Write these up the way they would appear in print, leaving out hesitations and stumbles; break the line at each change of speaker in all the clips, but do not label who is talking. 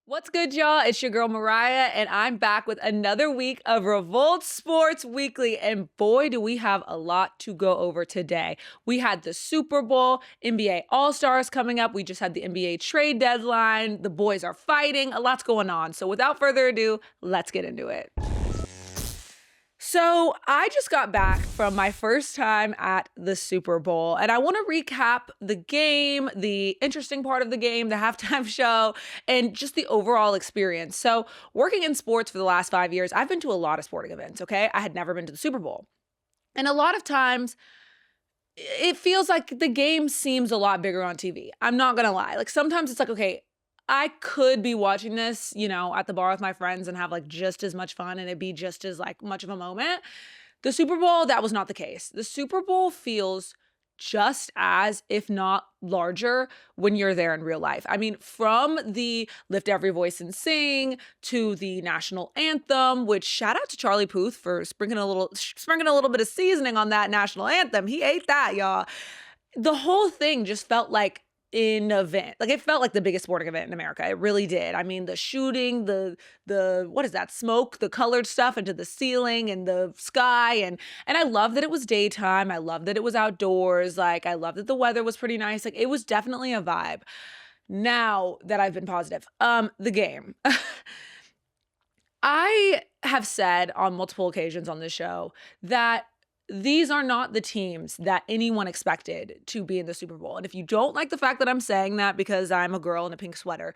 What's good, y'all? It's your girl Mariah, and I'm back with another week of Revolt Sports Weekly. And boy, do we have a lot to go over today. We had the Super Bowl, NBA All-Stars coming up. We just had the NBA trade deadline. The boys are fighting. A lot's going on. So without further ado, let's get into it. So I just got back from my first time at the Super Bowl, and I want to recap the game, the interesting part of the game, the halftime show, and just the overall experience. So working in sports for the last 5 years, I've been to a lot of sporting events, okay? I had never been to the Super Bowl. And a lot of times it feels like the game seems a lot bigger on TV. I'm not gonna lie. Like sometimes it's like, okay, I could be watching this, at the bar with my friends and have like just as much fun and it'd be just as like much of a moment. The Super Bowl, that was not the case. The Super Bowl feels just as, if not larger, when you're there in real life. I mean, from the Lift Every Voice and Sing to the national anthem, which shout out to Charlie Puth for sprinkling a little bit of seasoning on that national anthem. He ate that, y'all. The whole thing just felt like an event. Like it felt like the biggest sporting event in America. It really did. I mean, the shooting, the what is that? Smoke, the colored stuff into the ceiling and the sky and I love that it was daytime. I love that it was outdoors. Like I love that the weather was pretty nice. Like it was definitely a vibe. Now that I've been positive. The game. I have said on multiple occasions on this show that these are not the teams that anyone expected to be in the Super Bowl. And if you don't like the fact that I'm saying that because I'm a girl in a pink sweater,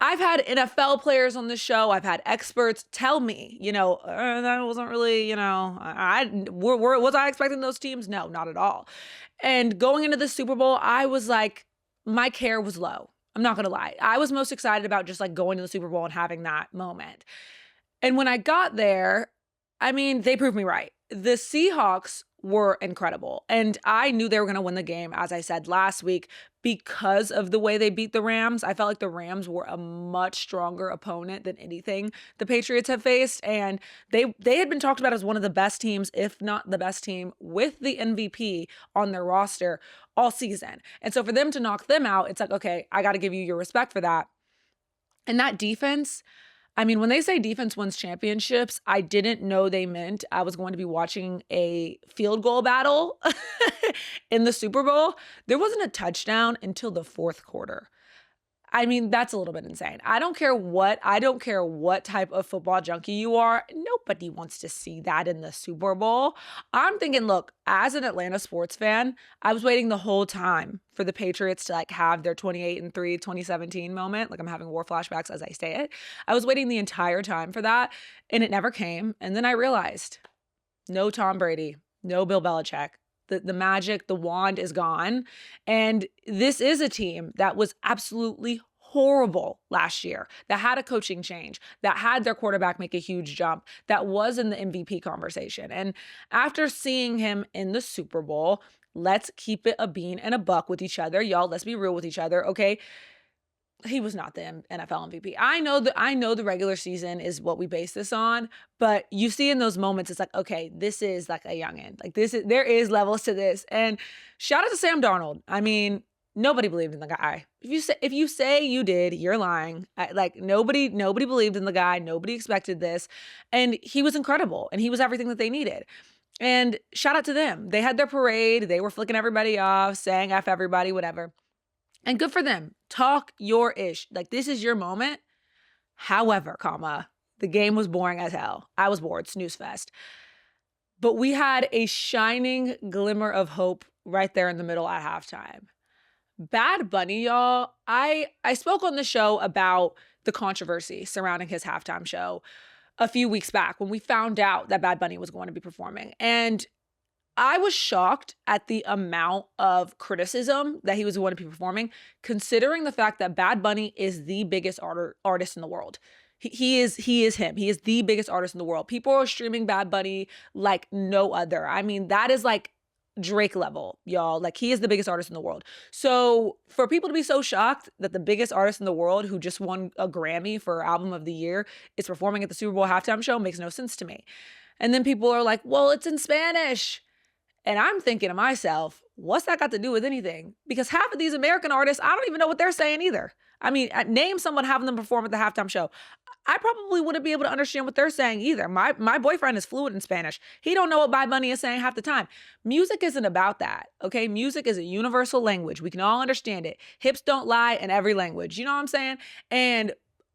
I've had NFL players on the show. I've had experts tell me, that wasn't really, was I expecting those teams? No, not at all. And going into the Super Bowl, I was like, my care was low. I'm not going to lie. I was most excited about just like going to the Super Bowl and having that moment. And when I got there, I mean, they proved me right. The Seahawks were incredible. And I knew they were going to win the game, as I said last week, because of the way they beat the Rams. I felt like the Rams were a much stronger opponent than anything the Patriots have faced. And they had been talked about as one of the best teams, if not the best team, with the MVP on their roster all season. And so for them to knock them out, it's like, okay, I got to give you your respect for that. And that defense, I mean, when they say defense wins championships, I didn't know they meant I was going to be watching a field goal battle in the Super Bowl. There wasn't a touchdown until the fourth quarter. I mean, that's a little bit insane. I don't care what type of football junkie you are. Nobody wants to see that in the Super Bowl. I'm thinking, look, as an Atlanta sports fan, I was waiting the whole time for the Patriots to like have their 28-3 2017 moment. Like I'm having war flashbacks as I say it. I was waiting the entire time for that and it never came. And then I realized no Tom Brady, no Bill Belichick. The magic, the wand is gone. And this is a team that was absolutely horrible last year, that had a coaching change, that had their quarterback make a huge jump, that was in the MVP conversation. And after seeing him in the Super Bowl, let's keep it a bean and a buck with each other. Y'all, let's be real with each other, okay? He was not the NFL MVP. I know the regular season is what we base this on, but you see in those moments, it's like, okay, this is like a youngin'. Like there is levels to this. And shout out to Sam Darnold. I mean, nobody believed in the guy. If you say you did, you're lying. Like nobody believed in the guy. Nobody expected this. And he was incredible. And he was everything that they needed. And shout out to them. They had their parade. They were flicking everybody off, saying F everybody, whatever. And good for them. Talk your ish. Like this is your moment. However, the game was boring as hell. I was bored. Snooze fest. But we had a shining glimmer of hope right there in the middle at halftime. Bad Bunny, y'all. I spoke on the show about the controversy surrounding his halftime show a few weeks back when we found out that Bad Bunny was going to be performing. And I was shocked at the amount of criticism that he was going to be performing, considering the fact that Bad Bunny is the biggest artist in the world. He is him. He is the biggest artist in the world. People are streaming Bad Bunny like no other. I mean, that is like Drake level, y'all. Like he is the biggest artist in the world. So for people to be so shocked that the biggest artist in the world who just won a Grammy for Album of the Year is performing at the Super Bowl halftime show makes no sense to me. And then people are like, well, it's in Spanish. And I'm thinking to myself, What's that got to do with anything? Because half of these American artists, I don't even know what they're saying either. I mean, name someone having them perform at the halftime show. I probably wouldn't be able to understand what they're saying either. My boyfriend is fluent in Spanish. He don't know what Bad Bunny is saying half the time. Music isn't about that, okay? Music is a universal language. We can all understand it. Hips don't lie in every language. You know what I'm saying? And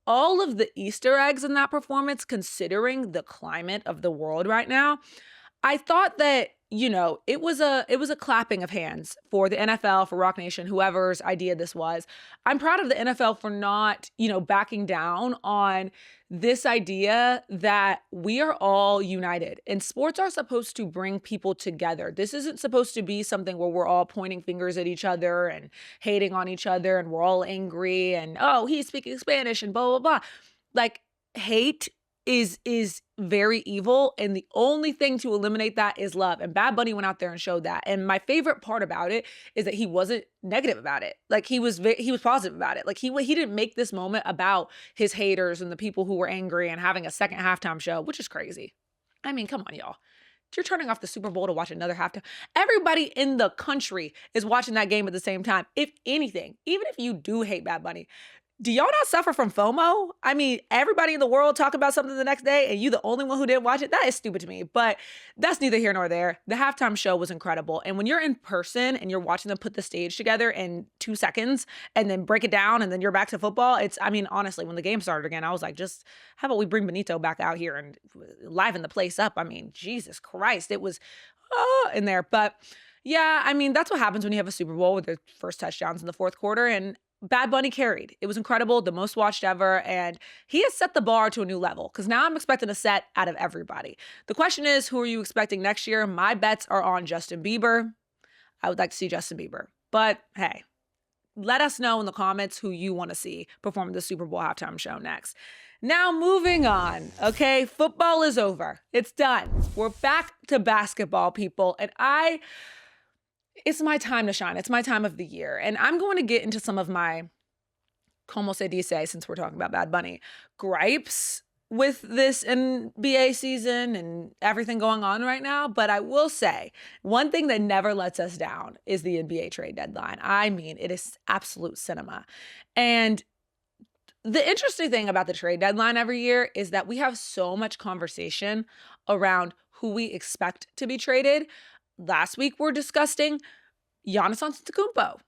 all of the Easter eggs in that performance, considering the climate of the world right now, I thought that, it was a clapping of hands for the NFL, for Rock Nation, whoever's idea this was. I'm proud of the NFL for not, backing down on this idea that we are all united and sports are supposed to bring people together. This isn't supposed to be something where we're all pointing fingers at each other and hating on each other and we're all angry and, oh, he's speaking Spanish and blah, blah, blah. Like, hate is very evil, and the only thing to eliminate that is love. And Bad Bunny went out there and showed that. And my favorite part about it is that he wasn't negative about it. Like, he was positive about it. Like, he didn't make this moment about his haters and the people who were angry and having a second halftime show, which is crazy. I mean, come on, y'all. You're turning off the Super Bowl to watch another halftime. Everybody in the country is watching that game at the same time. If anything, even if you do hate Bad Bunny, do y'all not suffer from FOMO? I mean, everybody in the world talk about something the next day and you the only one who didn't watch it? That is stupid to me, but that's neither here nor there. The halftime show was incredible. And when you're in person and you're watching them put the stage together in 2 seconds and then break it down and then you're back to football, honestly, when the game started again, I was like, just how about we bring Benito back out here and liven the place up? I mean, Jesus Christ, it was in there. But yeah, I mean, that's what happens when you have a Super Bowl with the first touchdowns in the fourth quarter. And Bad Bunny carried. It was incredible, the most watched ever, and he has set the bar to a new level because now I'm expecting a set out of everybody. The question is, who are you expecting next year? My bets are on Justin Bieber. I would like to see Justin Bieber. But hey, let us know in the comments who you want to see perform the Super Bowl halftime show next. Now moving on, okay? Football is over. It's done. We're back to basketball, people, and it's my time to shine. It's my time of the year. And I'm going to get into some of my, como se dice, since we're talking about Bad Bunny, gripes with this NBA season and everything going on right now. But I will say, one thing that never lets us down is the NBA trade deadline. I mean, it is absolute cinema. And the interesting thing about the trade deadline every year is that we have so much conversation around who we expect to be traded. Last week, we're discussing Giannis Antetokounmpo,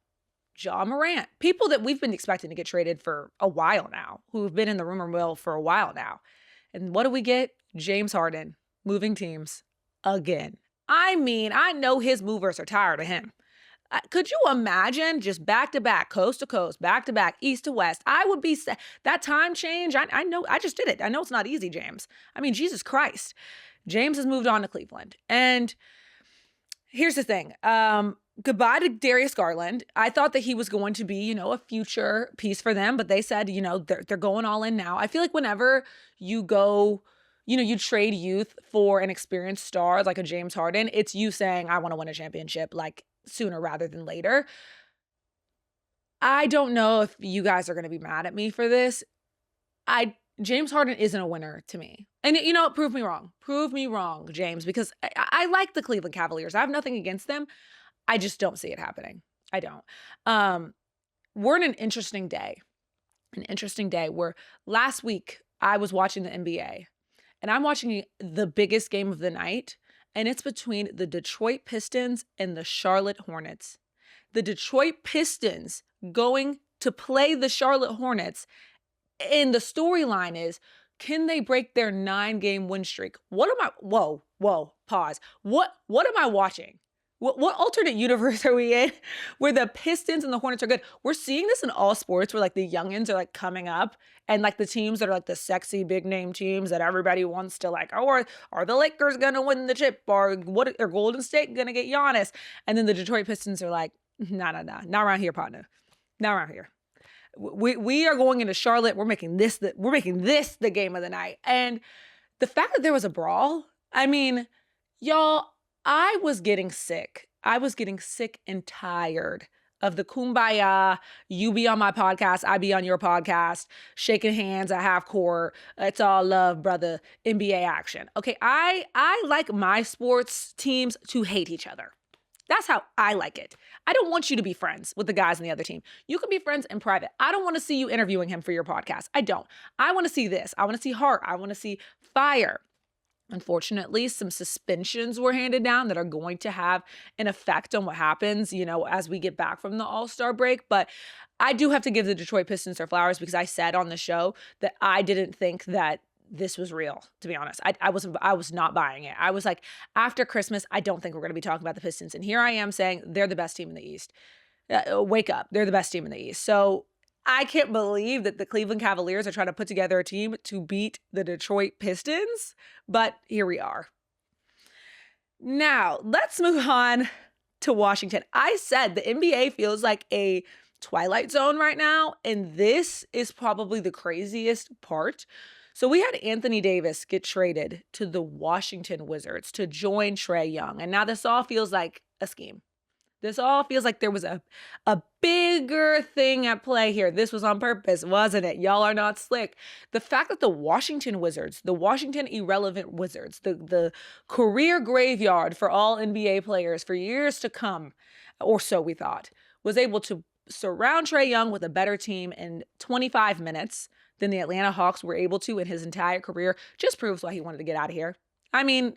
Ja Morant, people that we've been expecting to get traded for a while now, who've been in the rumor mill for a while now. And what do we get? James Harden moving teams again. I mean, I know his movers are tired of him. Could you imagine just back to back, coast to coast, back to back, east to west? I would be that time change. I know. I just did it. I know it's not easy, James. I mean, Jesus Christ. James has moved on to Cleveland. And here's the thing. Goodbye to Darius Garland. I thought that he was going to be, a future piece for them, but they said, they're going all in now. I feel like whenever you go, you trade youth for an experienced star like a James Harden, it's you saying, I want to win a championship like sooner rather than later. I don't know if you guys are going to be mad at me for this. James Harden isn't a winner to me. And prove me wrong. Prove me wrong, James, because I like the Cleveland Cavaliers. I have nothing against them. I just don't see it happening. I don't. We're in an interesting day where last week I was watching the NBA and I'm watching the biggest game of the night, and it's between the Detroit Pistons and the Charlotte Hornets. The Detroit Pistons going to play the Charlotte Hornets. And the storyline is, can they break their 9-game win streak? Whoa, pause. What am I watching? What alternate universe are we in where the Pistons and the Hornets are good? We're seeing this in all sports where like the youngins are like coming up and like the teams that are like the sexy big name teams that everybody wants to like, oh, are the Lakers going to win the chip? Or what are Golden State going to get Giannis? And then the Detroit Pistons are like, nah, not around here, partner. Not around here. We are going into Charlotte. We're making this the game of the night. And the fact that there was a brawl, I mean, y'all, I was getting sick. I was getting sick and tired of the kumbaya. You be on my podcast, I be on your podcast, shaking hands at half court. It's all love, brother. NBA action. Okay, I like my sports teams to hate each other. That's how I like it. I don't want you to be friends with the guys on the other team. You can be friends in private. I don't want to see you interviewing him for your podcast. I don't. I want to see this. I want to see heart. I want to see fire. Unfortunately, some suspensions were handed down that are going to have an effect on what happens, as we get back from the All-Star break. But I do have to give the Detroit Pistons their flowers because I said on the show that I didn't think that this was real, to be honest. I was not buying it. I was like, after Christmas, I don't think we're going to be talking about the Pistons. And here I am saying they're the best team in the East. Wake up. They're the best team in the East. So I can't believe that the Cleveland Cavaliers are trying to put together a team to beat the Detroit Pistons, but here we are. Now, let's move on to Washington. I said the NBA feels like a Twilight Zone right now, and this is probably the craziest part. So we had Anthony Davis get traded to the Washington Wizards to join Trae Young, and now this all feels like a scheme. This all feels like there was a bigger thing at play here. This was on purpose, wasn't it? Y'all are not slick. The fact that the Washington Wizards, the Washington irrelevant Wizards, the career graveyard for all NBA players for years to come, or so we thought, was able to surround Trae Young with a better team in 25 minutes than the Atlanta Hawks were able to in his entire career, just proves why he wanted to get out of here. I mean,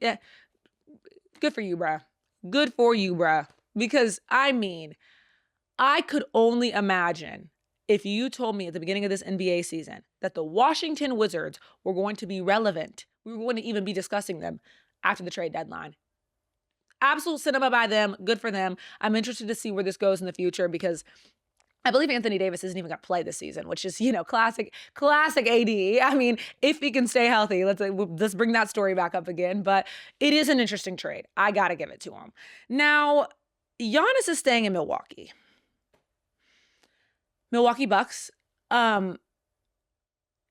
good for you, bruh. Good for you, bruh. Because, I could only imagine if you told me at the beginning of this NBA season that the Washington Wizards were going to be relevant. We were going to even be discussing them after the trade deadline. Absolute cinema by them. Good for them. I'm interested to see where this goes in the future because I believe Anthony Davis isn't even going to play this season, which is, classic AD. I mean, if he can stay healthy, let's bring that story back up again. But it is an interesting trade. I got to give it to him. Now, Giannis is staying in Milwaukee. Milwaukee Bucks,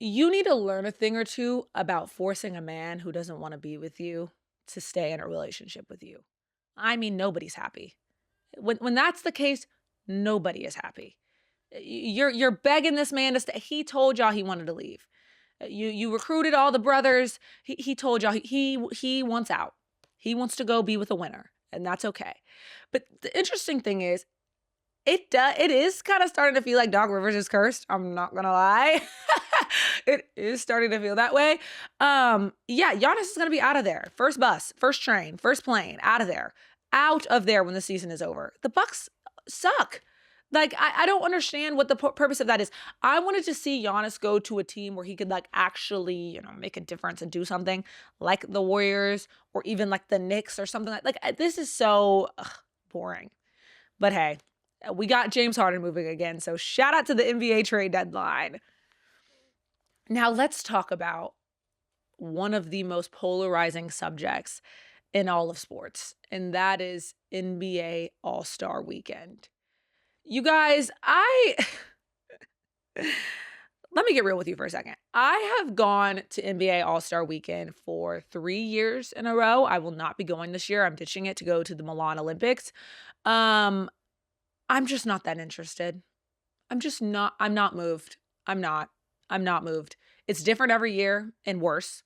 you need to learn a thing or two about forcing a man who doesn't want to be with you to stay in a relationship with you. I mean, nobody's happy. When that's the case, nobody is happy. You're begging this man to stay. He told y'all he wanted to leave. You recruited all the brothers. He told y'all he wants out. He wants to go be with a winner, and that's okay. But the interesting thing is, it is kind of starting to feel like Doc Rivers is cursed. I'm not gonna lie. It is starting to feel that way. Giannis is gonna be out of there. First bus, first train, first plane, out of there. Out of there when the season is over. The Bucks suck. Like, I don't understand what the purpose of that is. I wanted to see Giannis go to a team where he could, actually, make a difference and do something like the Warriors or even like the Knicks or something this is so boring. But hey, we got James Harden moving again. So shout out to the NBA trade deadline. Now let's talk about one of the most polarizing subjects in all of sports, and that is NBA All-Star Weekend. You guys, let me get real with you for a second. I have gone to NBA All-Star Weekend for 3 years in a row. I will not be going this year. I'm ditching it to go to the Milan Olympics. I'm just not that interested. I'm not moved. I'm not moved. It's different every year and worse.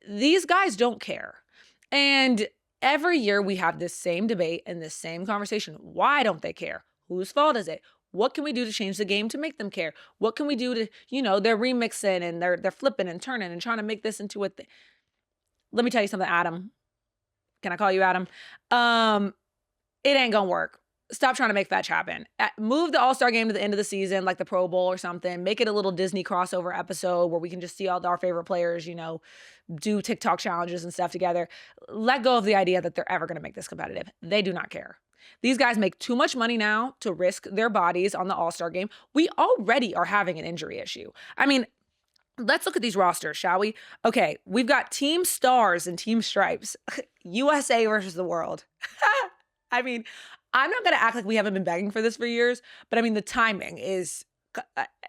These guys don't care. And every year we have this same debate and this same conversation. Why don't they care? Whose fault is it? What can we do to change the game to make them care? What can we do to, they're remixing and they're flipping and turning and trying to make this into a thing. Let me tell you something, Adam. Can I call you Adam? It ain't gonna work. Stop trying to make fetch happen. Move the All-Star game to the end of the season, like the Pro Bowl or something. Make it a little Disney crossover episode where we can just see all our favorite players, do TikTok challenges and stuff together. Let go of the idea that they're ever going to make this competitive. They do not care. These guys make too much money now to risk their bodies on the All-Star game. We already are having an injury issue. I mean, let's look at these rosters, shall we? Okay, we've got team stars and team stripes. USA versus the world. I mean, I'm not going to act like we haven't been begging for this for years, but I mean, the timing is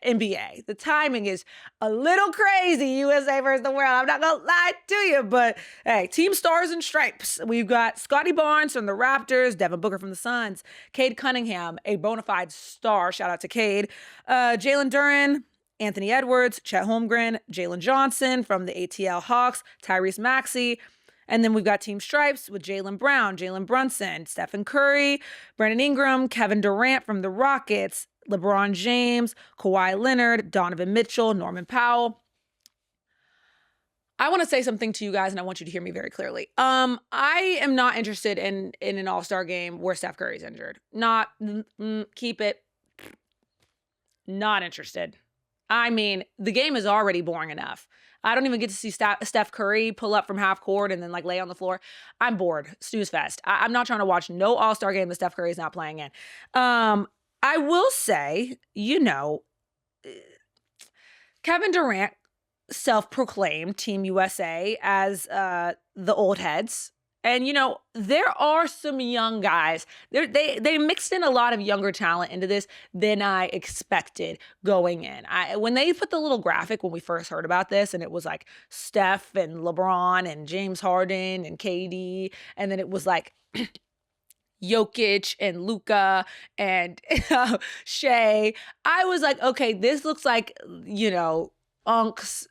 NBA. The timing is a little crazy, USA versus the world. I'm not going to lie to you, but hey, team stars and stripes. We've got Scotty Barnes from the Raptors, Devin Booker from the Suns, Cade Cunningham, a bona fide star. Shout out to Cade. Jalen Duren, Anthony Edwards, Chet Holmgren, Jalen Johnson from the ATL Hawks, Tyrese Maxey, And then we've got Team Stripes with Jaylen Brown, Jalen Brunson, Stephen Curry, Brandon Ingram, Kevin Durant from the Rockets, LeBron James, Kawhi Leonard, Donovan Mitchell, Norman Powell. I want to say something to you guys, and I want you to hear me very clearly. I am not interested in an All-Star game where Steph Curry's injured. Not, keep it. Not interested. I mean, the game is already boring enough. I don't even get to see Steph Curry pull up from half court and then like lay on the floor. I'm bored. Snooze fest. I'm not trying to watch no All-Star game that Steph Curry is not playing in. I will say, Kevin Durant self-proclaimed Team USA as the old heads. And, there are some young guys. They mixed in a lot of younger talent into this than I expected going in. When they put the little graphic when we first heard about this, and it was like Steph and LeBron and James Harden and KD, and then it was like Jokic and Luka and Shea, I was like, okay, this looks like, unks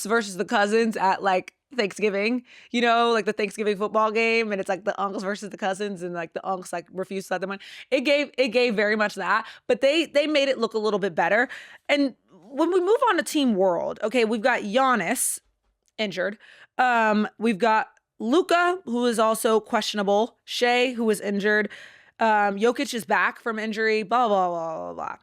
versus the cousins at like Thanksgiving, like the Thanksgiving football game, and it's like the uncles versus the cousins, and like the unks like refuse to let them win. It gave very much that, but they made it look a little bit better. And when we move on to Team World, okay, we've got Giannis injured. We've got Luka, who is also questionable. Shea, who is injured. Jokic is back from injury. Blah blah blah blah blah.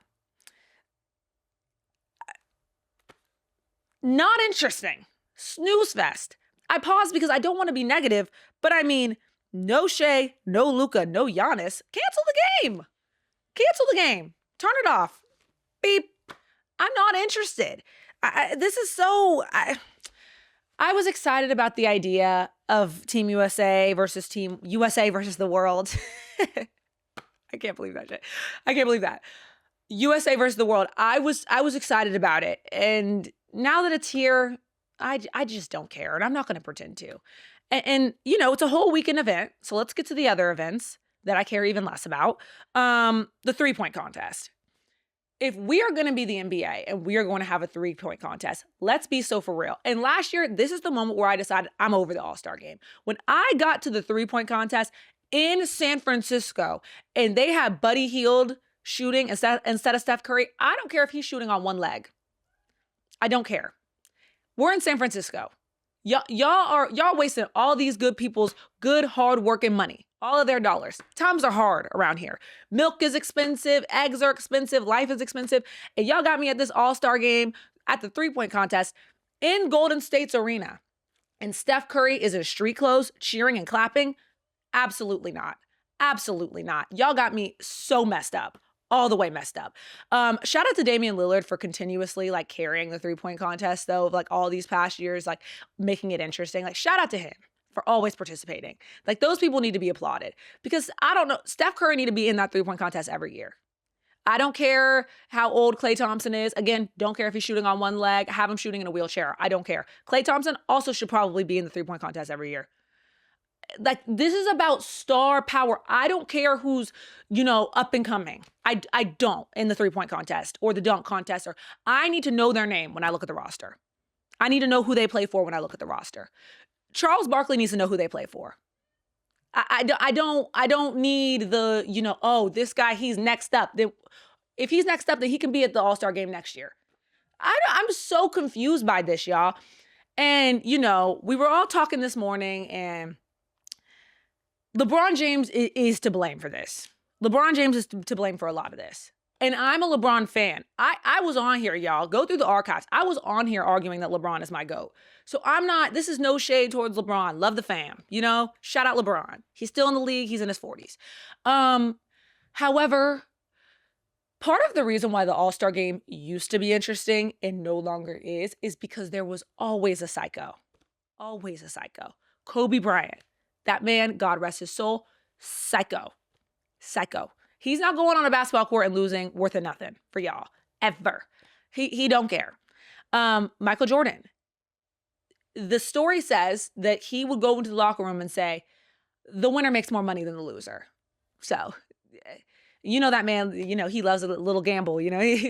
Not interesting. Snooze fest. I paused because I don't want to be negative, but I mean, no Shea, no Luka, no Giannis. Cancel the game. Cancel the game. Turn it off. Beep. I'm not interested. I was excited about the idea of Team USA versus Team USA versus the world. I can't believe that shit. I can't believe that. USA versus the world. I was excited about it. And now that it's here, I just don't care, and I'm not going to pretend to. And it's a whole weekend event, so let's get to the other events that I care even less about. The three-point contest. If we are going to be the NBA and we are going to have a three-point contest, let's be so for real. And last year, this is the moment where I decided I'm over the All-Star game. When I got to the three-point contest in San Francisco, and they had Buddy Hield shooting instead of Steph Curry, I don't care if he's shooting on one leg. I don't care. We're in San Francisco. Y'all wasting all these good people's good, hard-working money, all of their dollars. Times are hard around here. Milk is expensive. Eggs are expensive. Life is expensive. And y'all got me at this all-star game at the three-point contest in Golden State's arena. And Steph Curry is in street clothes cheering and clapping? Absolutely not. Absolutely not. Y'all got me so messed up. All the way messed up. Shout out to Damian Lillard for continuously like carrying the three-point contest though, of like all these past years, like making it interesting. Like shout out to him for always participating. Like those people need to be applauded because I don't know, Steph Curry need to be in that three-point contest every year. I don't care how old Klay Thompson is. Again, don't care if he's shooting on one leg, have him shooting in a wheelchair. I don't care. Klay Thompson also should probably be in the three-point contest every year. Like this is about star power. I don't care who's, up and coming. I don't in the three-point contest or the dunk contest, or I need to know their name when I look at the roster. I need to know who they play for when I look at the roster. Charles Barkley needs to know who they play for. I don't need the, this guy, he's next up. If he's next up, then he can be at the All-Star game next year. I'm so confused by this, y'all. And, we were all talking this morning, and LeBron James is to blame for this. LeBron James is to blame for a lot of this. And I'm a LeBron fan. I was on here, y'all. Go through the archives. I was on here arguing that LeBron is my GOAT. So this is no shade towards LeBron. Love the fam, Shout out LeBron. He's still in the league. He's in his 40s. However, part of the reason why the All-Star game used to be interesting and no longer is because there was always a psycho. Always a psycho. Kobe Bryant. That man, God rest his soul, psycho. Psycho. He's not going on a basketball court and losing worth of nothing for y'all, ever. He don't care. Michael Jordan. The story says that he would go into the locker room and say, the winner makes more money than the loser. So, that man, he loves a little gamble,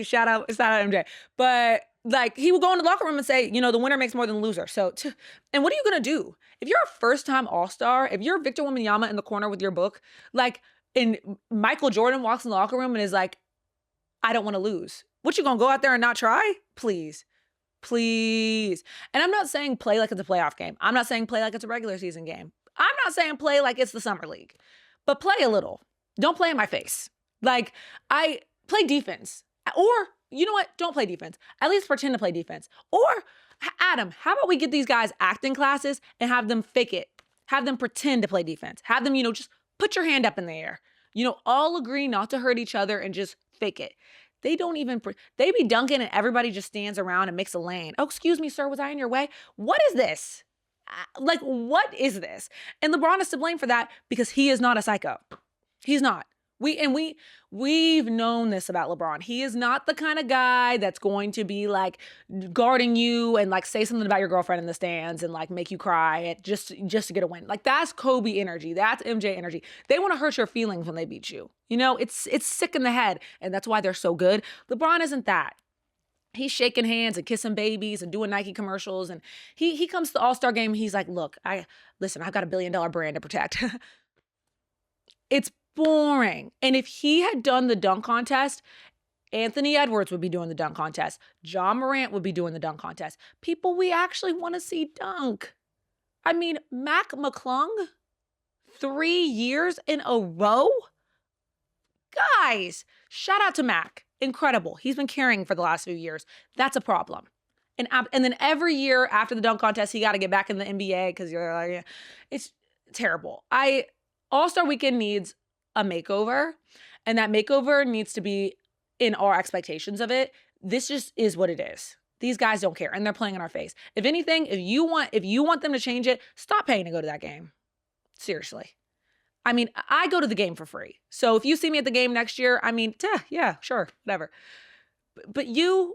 shout out MJ. But, Like, he would go in the locker room and say, the winner makes more than the loser. And what are you going to do? If you're a first-time All-Star, if you're Victor Wembanyama in the corner with your book, like, and Michael Jordan walks in the locker room and is like, I don't want to lose. What, you going to go out there and not try? Please. Please. And I'm not saying play like it's a playoff game. I'm not saying play like it's a regular season game. I'm not saying play like it's the summer league. But play a little. Don't play in my face. Like, I play defense. Or, you know what? Don't play defense. At least pretend to play defense. Or, Adam, how about we get these guys acting classes and have them fake it? Have them pretend to play defense. Have them, just put your hand up in the air. All agree not to hurt each other and just fake it. They don't even, they be dunking and everybody just stands around and makes a lane. Oh, excuse me, sir, was I in your way? What is this? Like, what is this? And LeBron is to blame for that because he is not a psycho. He's not. We've known this about LeBron. He is not the kind of guy that's going to be like guarding you and like say something about your girlfriend in the stands and like make you cry just to get a win. Like, that's Kobe energy. That's MJ energy. They want to hurt your feelings when they beat you. It's sick in the head, and that's why they're so good. LeBron isn't that. He's shaking hands and kissing babies and doing Nike commercials, and he comes to the All-Star game and he's like, look, I've got $1 billion brand to protect. It's boring. And if he had done the dunk contest, Anthony Edwards would be doing the dunk contest. John Morant would be doing the dunk contest. People we actually want to see dunk. I mean, Mac McClung, 3 years in a row? Guys, shout out to Mac. Incredible. He's been carrying for the last few years. That's a problem. And then every year after the dunk contest, he got to get back in the NBA because you're like, it's terrible. All-Star Weekend needs a makeover, and that makeover needs to be in our expectations of it. This just is what it is. These guys don't care, and they're playing in our face. If anything, if you want them to change it, stop paying to go to that game. Seriously. I mean, I go to the game for free. So if you see me at the game next year, I mean, yeah, sure, whatever. But you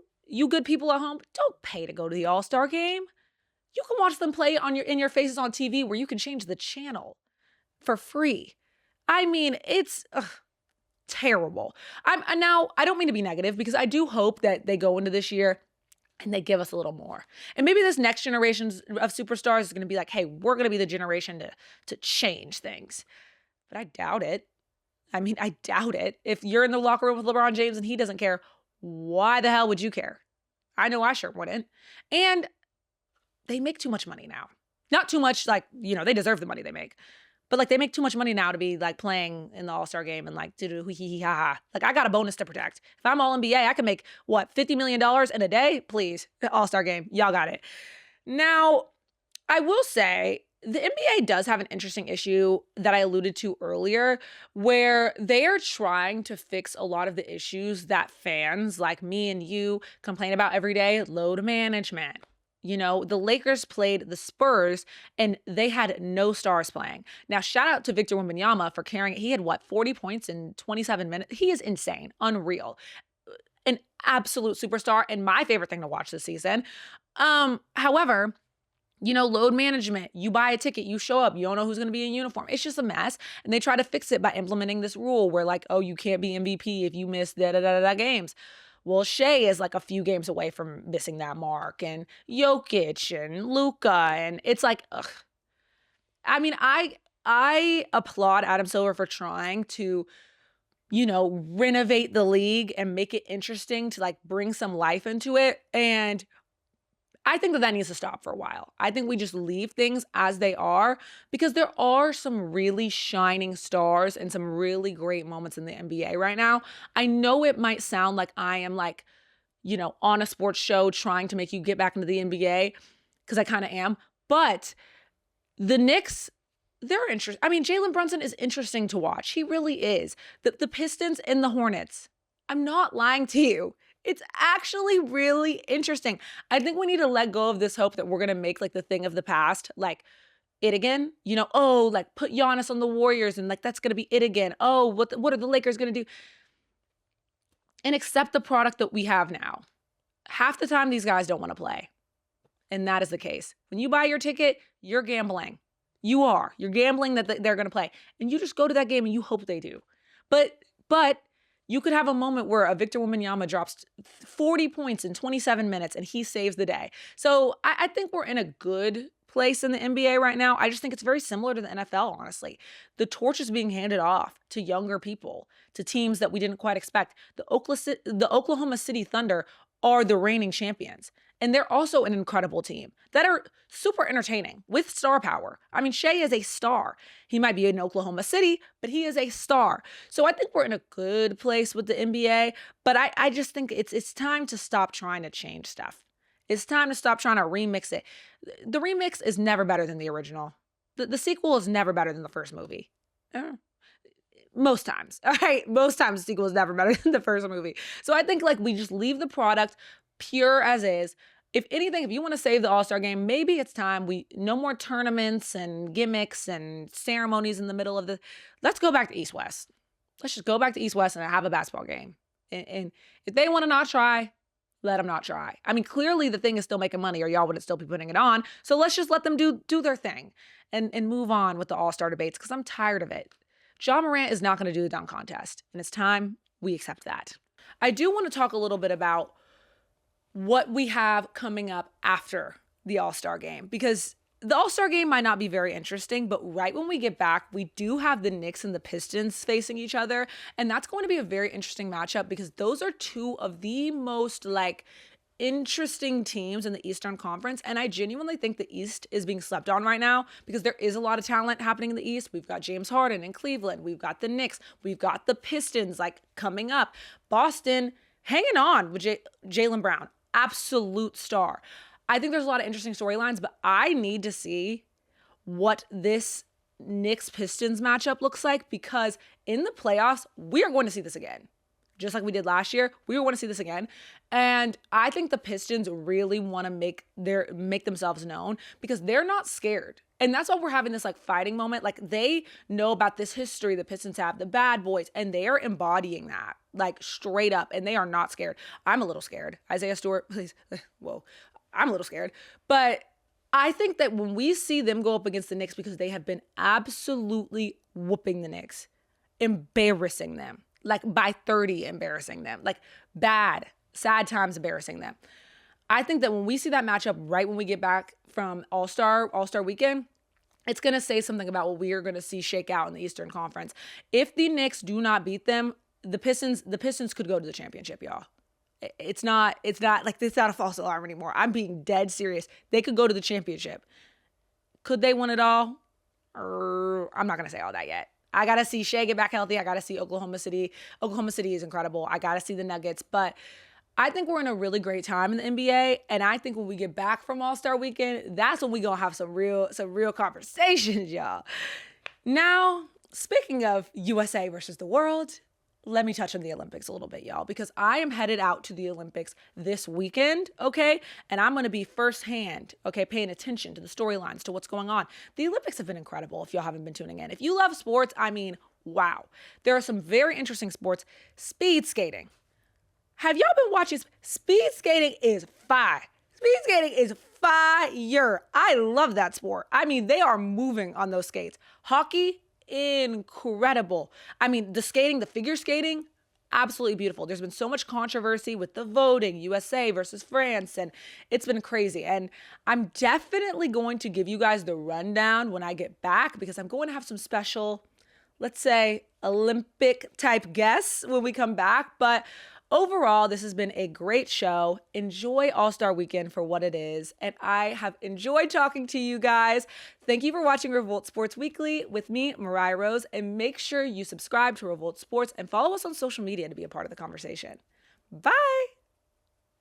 good people at home, don't pay to go to the All-Star game. You can watch them play in your faces on TV where you can change the channel for free. I mean, it's terrible. I don't mean to be negative because I do hope that they go into this year and they give us a little more. And maybe this next generation of superstars is going to be like, hey, we're going to be the generation to change things. But I doubt it. I mean, I doubt it. If you're in the locker room with LeBron James and he doesn't care, why the hell would you care? I know I sure wouldn't. And they make too much money now. Not too much, like, they deserve the money they make. But like, they make too much money now to be like playing in the All-Star game and like, hee-hee-ha-ha. Like, I got a bonus to protect. If I'm all NBA, I can make, $50 million in a day? Please, All-Star game. Y'all got it. Now, I will say, the NBA does have an interesting issue that I alluded to earlier, where they are trying to fix a lot of the issues that fans like me and you complain about every day. Load management. The Lakers played the Spurs and they had no stars playing. Now, shout out to Victor Wembanyama for carrying it. He had 40 points in 27 minutes. He is insane, unreal, an absolute superstar, and my favorite thing to watch this season. However, load management, you buy a ticket, you show up, you don't know who's going to be in uniform. It's just a mess. And they try to fix it by implementing this rule where like, oh, you can't be MVP if you miss da-da-da-da games. Well, Shea is like a few games away from missing that mark, and Jokic and Luka, and it's like, ugh. I mean, I applaud Adam Silver for trying to, renovate the league and make it interesting to like bring some life into it. And I think that needs to stop for a while. I think we just leave things as they are because there are some really shining stars and some really great moments in the NBA right now. I know it might sound like I am like, on a sports show trying to make you get back into the NBA because I kind of am. But the Knicks, they're interesting. I mean, Jalen Brunson is interesting to watch. He really is. The Pistons and the Hornets. I'm not lying to you. It's actually really interesting. I think we need to let go of this hope that we're going to make like the thing of the past, like it again, like put Giannis on the Warriors and like that's going to be it again. Oh, what are the Lakers going to do? And accept the product that we have now. Half the time these guys don't want to play. And that is the case. When you buy your ticket, you're gambling. You're gambling that they're going to play. And you just go to that game and you hope they do. But You could have a moment where a Victor Wembanyama drops 40 points in 27 minutes and he saves the day. So I think we're in a good place in the NBA right now. I just think it's very similar to the NFL, honestly. The torch is being handed off to younger people, to teams that we didn't quite expect. The Oklahoma City Thunder are the reigning champions. And they're also an incredible team that are super entertaining with star power. I mean, Shea is a star. He might be in Oklahoma City, but he is a star. So I think we're in a good place with the NBA, but I just think it's time to stop trying to change stuff. It's time to stop trying to remix it. The remix is never better than the original. The sequel is never better than the first movie. Most times, all right? Most times the sequel is never better than the first movie. So I think like we just leave the product pure as is. If anything, if you want to save the All-Star game, maybe it's time no more tournaments and gimmicks and ceremonies in the middle of let's go back to East-West. Let's just go back to East-West and have a basketball game. And if they want to not try, let them not try. I mean, clearly the thing is still making money or y'all wouldn't still be putting it on. So let's just let them do their thing and move on with the All-Star debates because I'm tired of it. Ja Morant is not going to do the dunk contest, and it's time we accept that. I do want to talk a little bit about what we have coming up after the All-Star game, because the All-Star game might not be very interesting, but right when we get back, we do have the Knicks and the Pistons facing each other, and that's going to be a very interesting matchup because those are two of the most interesting teams in the Eastern Conference, and I genuinely think the East is being slept on right now because there is a lot of talent happening in the East. We've got James Harden in Cleveland, we've got the Knicks, we've got the Pistons coming up, Boston hanging on with Jaylen Brown. Absolute star. I think there's a lot of interesting storylines, but I need to see what this Knicks-Pistons matchup looks like because in the playoffs, we are going to see this again. Just like we did last year, we want to see this again. And I think the Pistons really want to make themselves known because they're not scared. And that's why we're having this fighting moment. They know about this history the Pistons have, the bad boys, and they are embodying that straight up. And they are not scared. I'm a little scared. Isaiah Stewart, please. Whoa. I'm a little scared. But I think that when we see them go up against the Knicks because they have been absolutely whooping the Knicks, embarrassing them. By 30, embarrassing them. Bad, sad times embarrassing them. I think that when we see that matchup right when we get back from All-Star weekend, it's going to say something about what we are going to see shake out in the Eastern Conference. If the Knicks do not beat them, the Pistons could go to the championship, y'all. It's not a false alarm anymore. I'm being dead serious. They could go to the championship. Could they win it all? I'm not going to say all that yet. I got to see Shea get back healthy. I got to see Oklahoma City. Oklahoma City is incredible. I got to see the Nuggets. But I think we're in a really great time in the NBA. And I think when we get back from All-Star Weekend, that's when we're going to have some real conversations, y'all. Now, speaking of USA versus the world, let me touch on the Olympics a little bit, y'all, because I am headed out to the Olympics this weekend, okay? And I'm going to be firsthand, okay, paying attention to the storylines, to what's going on. The Olympics have been incredible if y'all haven't been tuning in. If you love sports, I mean, wow. There are some very interesting sports. Speed skating. Have y'all been watching? Speed skating is fire. Speed skating is fire. I love that sport. I mean, they are moving on those skates. Hockey, incredible. I mean, the figure skating, absolutely beautiful. There's been so much controversy with the voting, USA versus France, and it's been crazy. And I'm definitely going to give you guys the rundown when I get back because I'm going to have some special, let's say, Olympic type guests when we come back. But overall, this has been a great show. Enjoy All-Star Weekend for what it is. And I have enjoyed talking to you guys. Thank you for watching Revolt Sports Weekly with me, Mariah Rose. And make sure you subscribe to Revolt Sports and follow us on social media to be a part of the conversation. Bye.